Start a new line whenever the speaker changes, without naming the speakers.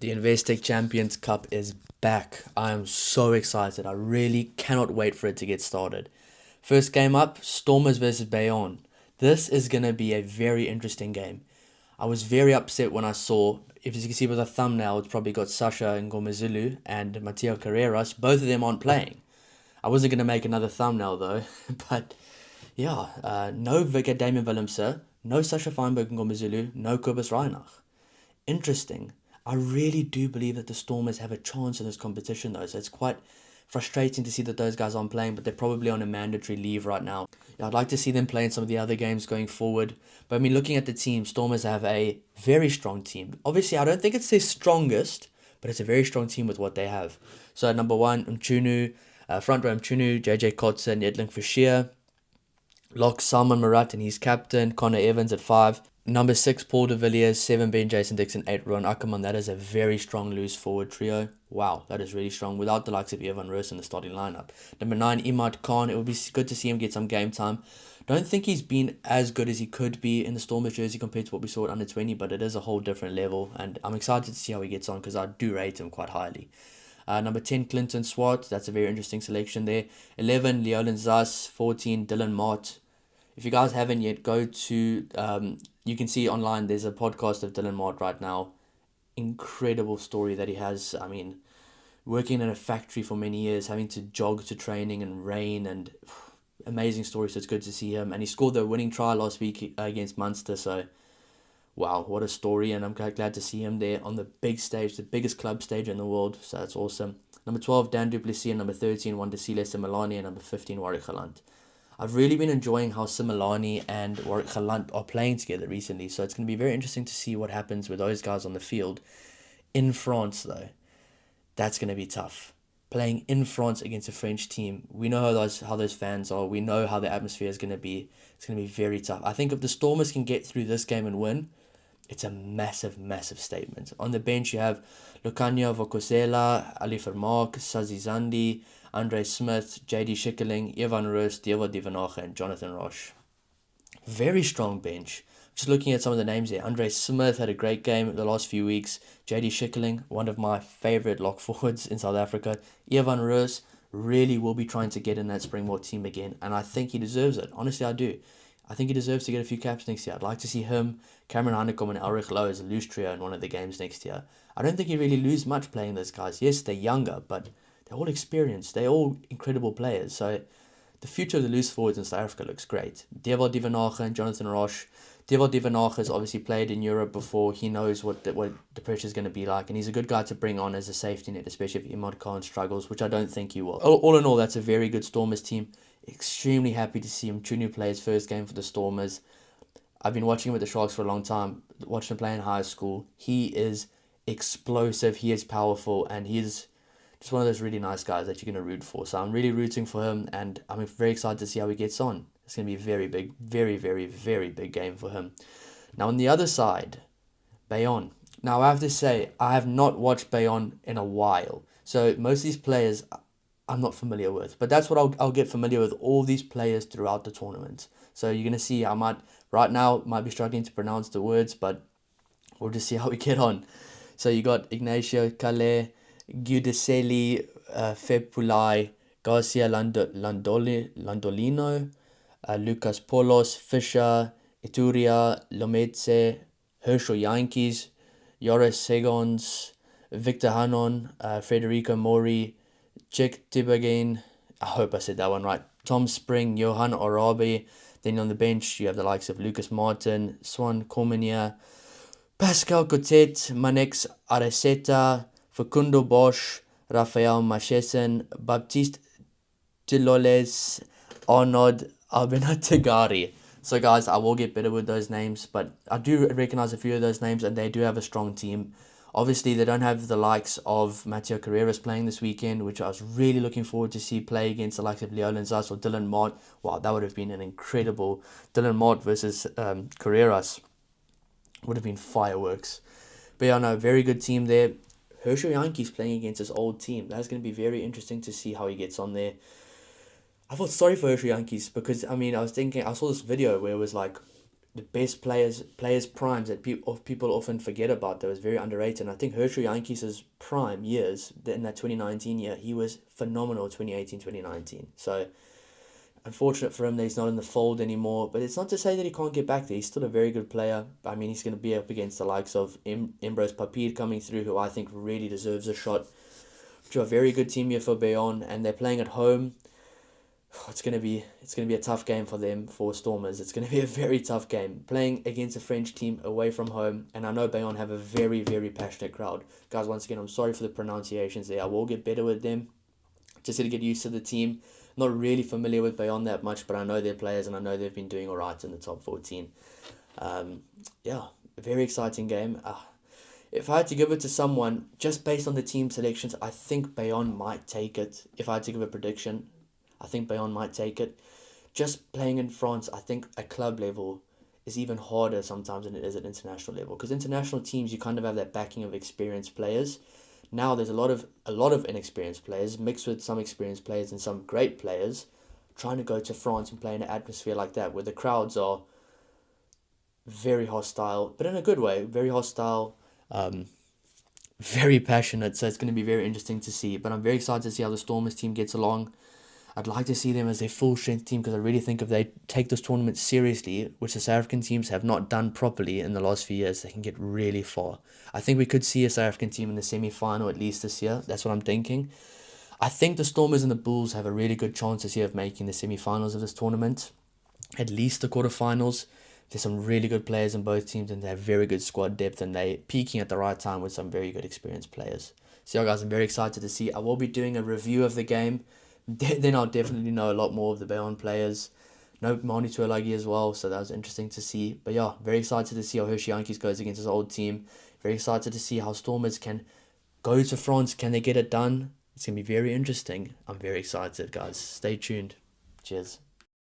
The Investec Champions Cup is back. I am so excited. I really cannot wait for it to get started. First game up, Stormers versus Bayonne. This is going to be a very interesting game. I was very upset when I saw, if you can see by the thumbnail, it's probably got Sasha Ngomezulu and Mateo Carreras. Both of them aren't playing. I wasn't going to make another thumbnail though, but yeah, no Vika Damien Willemse, no Sasha Feinberg Ngomezulu, no Kobus Reinach. Interesting. I really do believe that the Stormers have a chance in this competition though, so it's quite frustrating to see that those guys aren't playing, but they're probably on a mandatory leave right now. Yeah, I'd like to see them play in some of the other games going forward. But I mean, looking at the team, Stormers have a very strong team. Obviously, I don't think it's their strongest, but it's a very strong team with what they have. So number one, Mchunu, front row Mchunu, JJ Kotze and Edling Fischer. Lock Salman Marat and he's captain. Connor Evans at 5. Number 6, Paul de Villiers. 7, Ben Jason Dixon. 8, Ron Ackerman. That is a very strong loose forward trio. Wow, that is really strong. Without the likes of Evan Roos in the starting lineup. Number 9, Imad Khan. It would be good to see him get some game time. Don't think he's been as good as he could be in the Stormers jersey compared to what we saw at under 20, but it is a whole different level. And I'm excited to see how he gets on because I do rate him quite highly. Number 10, Clinton Swart. That's a very interesting selection there. 11, Leolin Zas. 14, Dylan Mott. If you guys haven't yet, go to, you can see online, there's a podcast of Dylan Mott right now. Incredible story that he has. I mean, working in a factory for many years, having to jog to training and rain and amazing story. So it's good to see him. And he scored the winning try last week against Munster. So, wow, what a story. And I'm glad to see him there on the big stage, the biggest club stage in the world. So that's awesome. Number 12, Dan Duplessis. And number 13, Wandisile Similani. And number 15, Warwick Galant. I've really been enjoying how Similani and Warwick Galant are playing together recently, so it's going to be very interesting to see what happens with those guys on the field. In France, though, that's going to be tough. Playing in France against a French team, we know how those fans are. We know how the atmosphere is going to be. It's going to be very tough. I think if the Stormers can get through this game and win, it's a massive, massive statement. On the bench, you have Lucania Vokosela, Ali Vermaak, Sazi Zandi, Andre Smith, JD Schikkeling, Evan Roos, Devo Divanache, and Jonathan Roche. Very strong bench. Just looking at some of the names here. Andre Smith had a great game the last few weeks. JD Schikkeling, one of my favourite lock forwards in South Africa. Evan Roos really will be trying to get in that Springbok team again, and I think he deserves it. Honestly, I do. I think he deserves to get a few caps next year. I'd like to see him, Cameron Hanekom, and Elrich Lowe as a loose trio in one of the games next year. I don't think you really lose much playing those guys. Yes, they're younger, but they're all experienced. They're all incredible players. So the future of the loose forwards in South Africa looks great. Devo Divanache and Jonathan Roche. Devo Divanache has obviously played in Europe before. He knows what the pressure is going to be like. And he's a good guy to bring on as a safety net, especially if Imad Khan struggles, which I don't think he will. All in all, that's a very good Stormers team. Extremely happy to see him. Chunu play his first game for the Stormers. I've been watching him with the Sharks for a long time. Watched him play in high school. He is explosive. He is powerful. And he's just one of those really nice guys that you're going to root for. So I'm really rooting for him. And I'm very excited to see how he gets on. It's going to be a very big, very, very, very big game for him. Now on the other side, Bayonne. Now I have to say, I have not watched Bayonne in a while. So most of these players I'm not familiar with. But that's what I'll get familiar with all these players throughout the tournament. So you're going to see I might be struggling to pronounce the words, but we'll just see how we get on. So you got Ignacio Calais, Giudiceli, Fepulai, Garcia Landolino, Lucas Polos, Fischer, Ituria, Lometse, Herschel Yankees, Joris Segons, Victor Hanon, Federico Mori, Jack Tibagain, I hope I said that one right, Tom Spring, Johan Arabi. Then on the bench, you have the likes of Lucas Martin, Swan Corminia, Pascal Cotet, Manex Areseta, Facundo Bosch, Rafael Machesen, Baptiste Tiloles, Arnaud Albenatagari. So guys, I will get better with those names, but I do recognize a few of those names and they do have a strong team. Obviously, they don't have the likes of Mateo Carreras playing this weekend, which I was really looking forward to see play against the likes of Leolin Zas or Dylan Mott. Wow, that would have been an incredible Dylan Mott versus Carreras. Would have been fireworks. But yeah, no, very good team there. Herschel Yankees playing against his old team. That's going to be very interesting to see how he gets on there. I felt sorry for Herschel Yankees because, I mean, I saw this video where it was like, the best players primes that people often forget about that was very underrated. And I think Herschel Yankees' prime years in that 2019 year, he was phenomenal 2018 2019. So unfortunate for him that he's not in the fold anymore, but it's not to say that he can't get back there. He's still a very good player. I mean, he's going to be up against the likes of Embrose Papir coming through, who I think really deserves a shot. Which are a very good team here for Bayonne, and they're playing at home. It's gonna be a tough game for them, for Stormers. It's gonna be a very tough game playing against a French team away from home, and I know Bayonne have a very very passionate crowd. Guys, once again, I'm sorry for the pronunciations there. I will get better with them. Just got to get used to the team. Not really familiar with Bayonne that much, but I know their players and I know they've been doing all right in the top 14. Yeah, a very exciting game. If I had to give it to someone, just based on the team selections, I think Bayonne might take it. If I had to give a prediction, I think Bayonne might take it. Just playing in France, I think at club level is even harder sometimes than it is at international level. Because international teams, you kind of have that backing of experienced players. Now there's a lot of inexperienced players mixed with some experienced players and some great players trying to go to France and play in an atmosphere like that where the crowds are very hostile, but in a good way, very hostile, very passionate. So it's going to be very interesting to see. But I'm very excited to see how the Stormers team gets along. I'd like to see them as their full strength team because I really think if they take this tournament seriously, which the South African teams have not done properly in the last few years, they can get really far. I think we could see a South African team in the semi-final at least this year. That's what I'm thinking. I think the Stormers and the Bulls have a really good chance this year of making the semi-finals of this tournament, at least the quarterfinals. There's some really good players in both teams and they have very good squad depth and they peaking at the right time with some very good experienced players. So yeah, guys, I'm very excited to see. I will be doing a review of the game. Then I'll definitely know a lot more of the Bayonne players. No Manu Tuolagi as well, so that was interesting to see. But yeah, very excited to see how Hershey Yankees goes against his old team. Very excited to see how Stormers can go to France. Can they get it done? It's going to be very interesting. I'm very excited, guys. Stay tuned. Cheers.